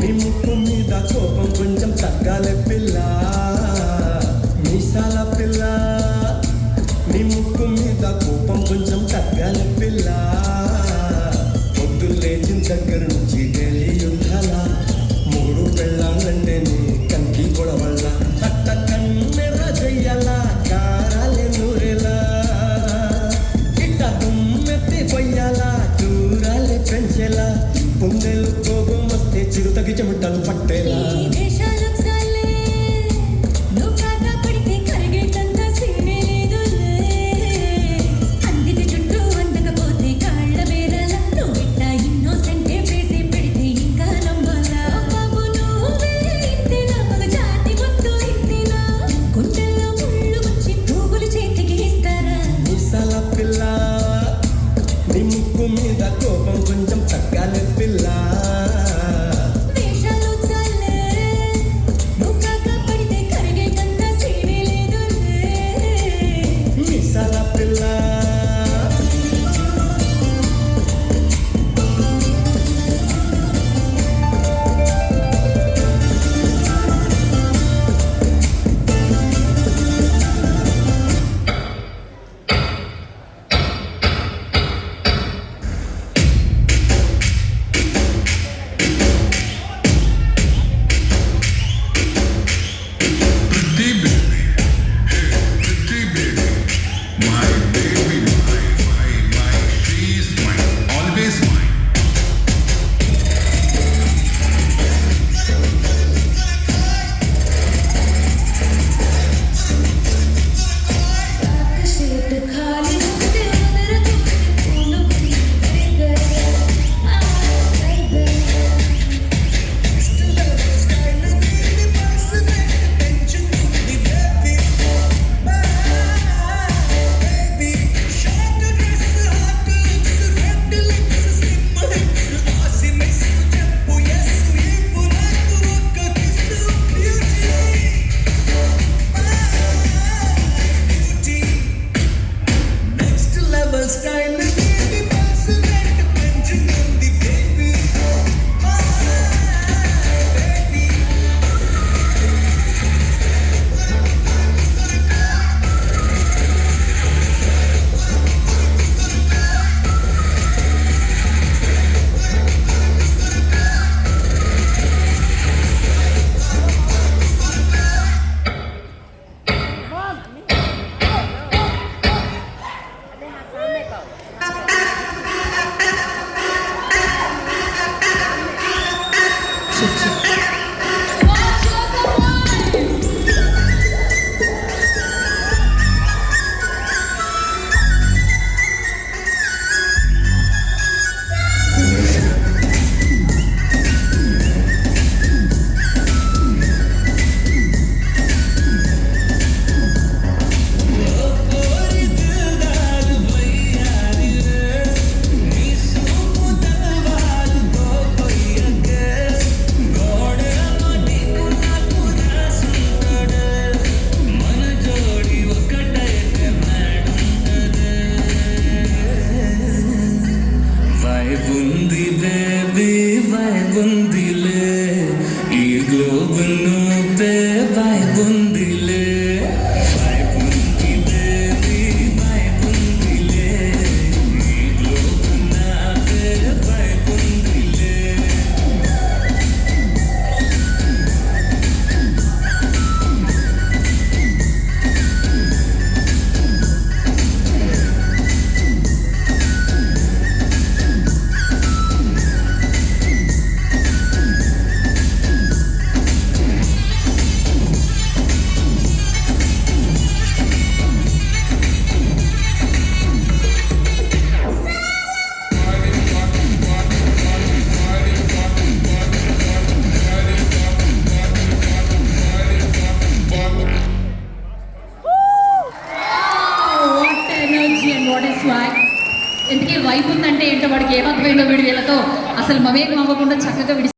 నీ ముక్కు మీద కోపం కొంచెం తగ్గాలి పిల్ల, మీసాల పిల్ల. నీ ముక్కు మీద కోపం కొంచెం తగ్గాలి పిల్ల. పొద్దు లేచిన దగ్గర నుంచి డైలీ యుద్ధాల, మూడు పెళ్ళాలంటే నీ కంకి గొడవల్ల. తట్ట కన్నెర చెయ్యాల కారాలే నూరేలా, ఇట్ట దుమ్మెత్తి పొయ్యాల దూరాలే పెంచేలా. పొందెలు కోపం వస్తే చిరుతకి చెమటలు పట్టేలా. నీ ముక్కు మీద కోపం కొంచెం తగ్గాలి పిల్ల. మీసాల పిల్ల. Vai bundi baby, vai bundi